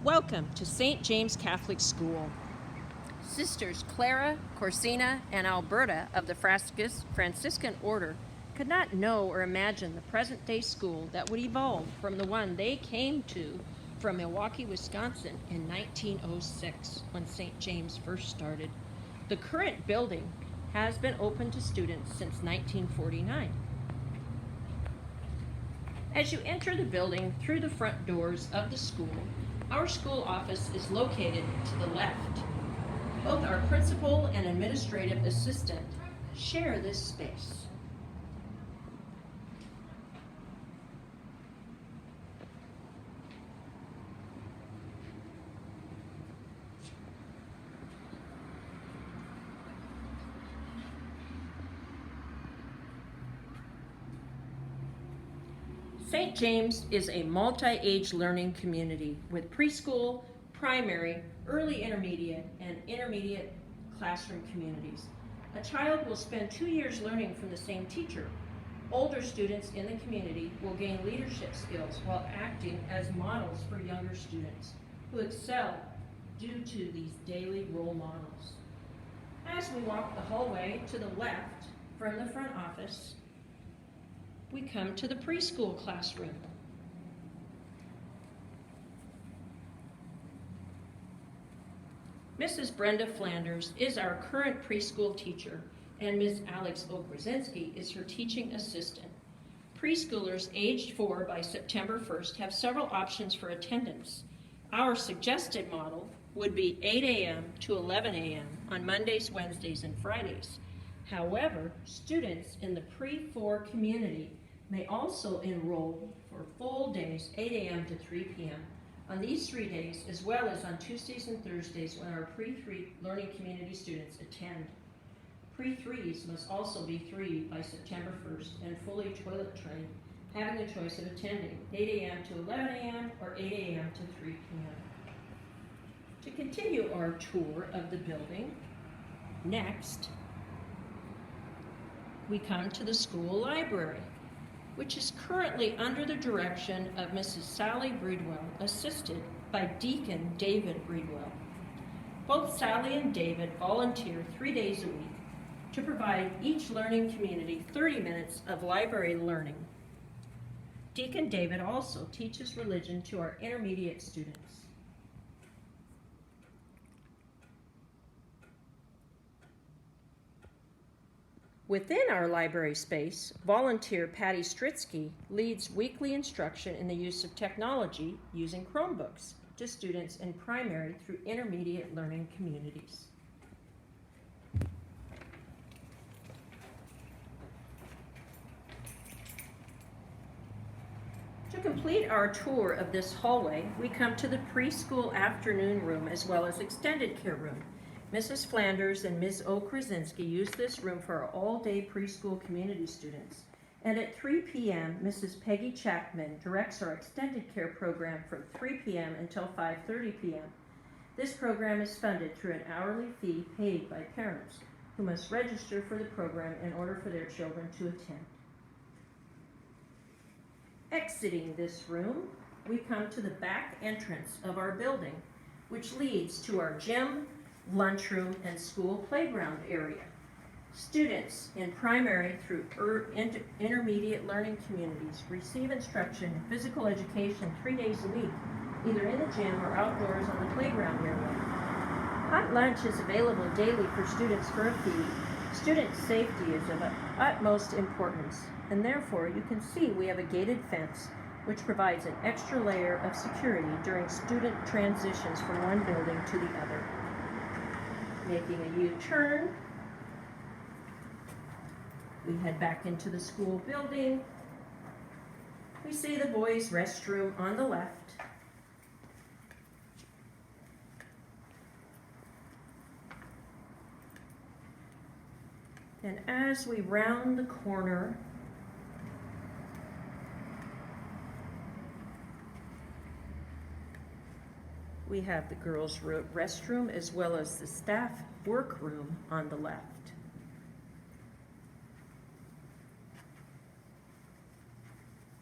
Welcome to St. James Catholic School. Sisters Clara, Corsina, and Alberta of the Franciscan Order could not know or imagine the present-day school that would evolve from the one they came to from Milwaukee, Wisconsin in 1906 when St. James first started. The current building has been open to students since 1949. As you enter the building through the front doors of the school, our school office is located to the left. Both our principal and administrative assistant share this space. St. James is a multi-age learning community with preschool, primary, early intermediate, and intermediate classroom communities. A child will spend 2 years learning from the same teacher. Older students in the community will gain leadership skills while acting as models for younger students who excel due to these daily role models. As we walk the hallway to the left from the front office, we come to the preschool classroom. Mrs. Brenda Flanders is our current preschool teacher, and Ms. Alex Okrzinski is her teaching assistant. Preschoolers aged 4 by September 1st have several options for attendance. Our suggested model would be 8 a.m. to 11 a.m. on Mondays, Wednesdays, and Fridays. However, students in the pre-4 community may also enroll for full days, 8 a.m. to 3 p.m. on these 3 days, as well as on Tuesdays and Thursdays when our pre-3 learning community students attend. Pre-3s must also be 3 by September 1st and fully toilet trained, having the choice of attending 8 a.m. to 11 a.m. or 8 a.m. to 3 p.m. To continue our tour of the building, next, we come to the school library, which is currently under the direction of Mrs. Sally Breedwell, assisted by Deacon David Breedwell. Both Sally and David volunteer 3 days a week to provide each learning community 30 minutes of library learning. Deacon David also teaches religion to our intermediate students. Within our library space, volunteer Patty Stritsky leads weekly instruction in the use of technology using Chromebooks to students in primary through intermediate learning communities. To complete our tour of this hallway, we come to the preschool afternoon room as well as extended care room. Mrs. Flanders and Ms. Okrzinski use this room for our all-day preschool community students. And at 3 p.m., Mrs. Peggy Chapman directs our extended care program from 3 p.m. until 5:30 p.m. This program is funded through an hourly fee paid by parents who must register for the program in order for their children to attend. Exiting this room, we come to the back entrance of our building, which leads to our gym, lunchroom, and school playground area. Students in primary through intermediate learning communities receive instruction in physical education 3 days a week, either in the gym or outdoors on the playground area. Hot lunch is available daily for students for a fee. Student safety is of utmost importance, and therefore you can see we have a gated fence which provides an extra layer of security during student transitions from one building to the other. Making a U-turn, we head back into the school building. We see the boys' restroom on the left. And as we round the corner, we have the girls' restroom as well as the staff workroom on the left.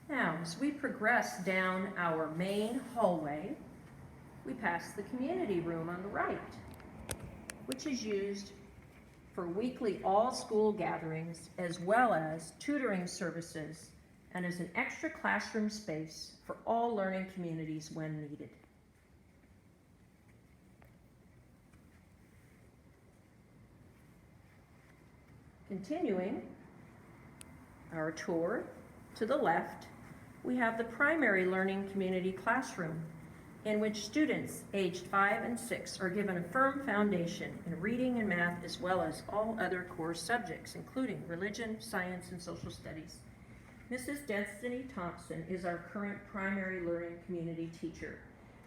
Now, as we progress down our main hallway, we pass the community room on the right, which is used for weekly all-school gatherings as well as tutoring services and is an extra classroom space for all learning communities when needed. Continuing our tour, to the left, we have the primary learning community classroom, in which students aged 5 and 6 are given a firm foundation in reading and math as well as all other core subjects, including religion, science, and social studies. Mrs. Destiny Thompson is our current primary learning community teacher.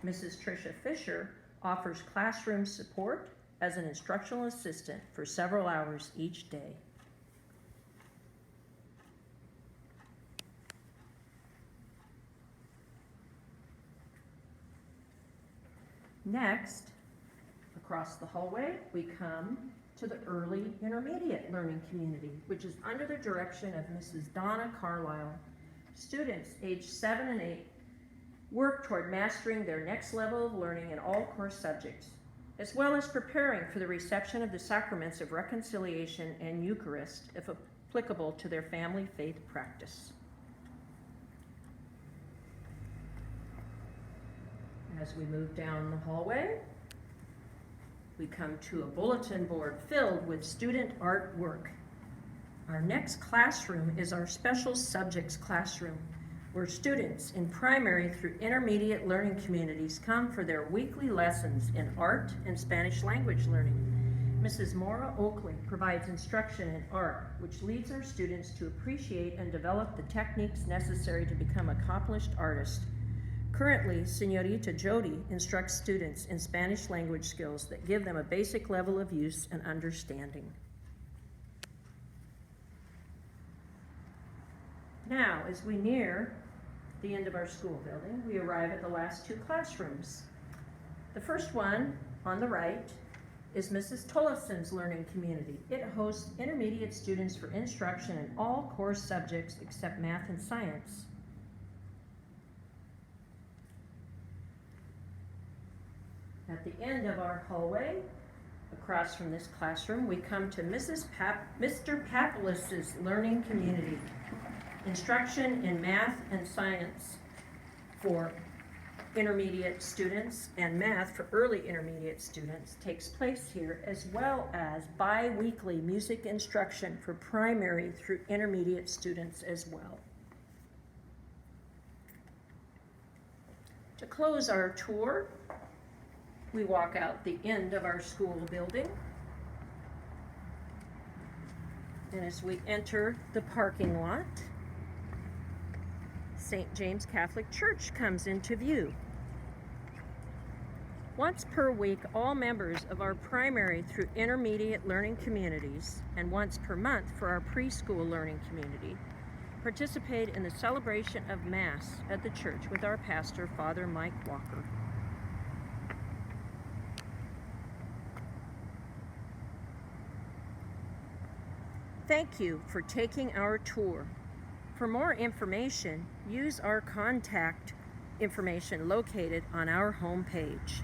Mrs. Tricia Fisher offers classroom support as an instructional assistant for several hours each day. Next, across the hallway, we come to the early intermediate learning community, which is under the direction of Mrs. Donna Carlisle. Students aged 7 and 8 work toward mastering their next level of learning in all core subjects, as well as preparing for the reception of the sacraments of reconciliation and Eucharist, if applicable to their family faith practice. As we move down the hallway, we come to a bulletin board filled with student artwork. Our next classroom is our special subjects classroom, where students in primary through intermediate learning communities come for their weekly lessons in art and Spanish language learning. Mrs. Maura Oakley provides instruction in art, which leads our students to appreciate and develop the techniques necessary to become accomplished artists. Currently, Señorita Jody instructs students in Spanish language skills that give them a basic level of use and understanding. Now, as we near the end of our school building, we arrive at the last two classrooms. The first one, on the right, is Mrs. Tollefson's learning community. It hosts intermediate students for instruction in all core subjects except math and science. At the end of our hallway, across from this classroom, we come to Mr. Papolis's learning community. Instruction in math and science for intermediate students and math for early intermediate students takes place here, as well as bi-weekly music instruction for primary through intermediate students as well. To close our tour, we walk out the end of our school building, and as we enter the parking lot, St. James Catholic Church comes into view. Once per week, all members of our primary through intermediate learning communities, and once per month for our preschool learning community, participate in the celebration of Mass at the church with our pastor, Father Mike Walker. Thank you for taking our tour. For more information, use our contact information located on our homepage.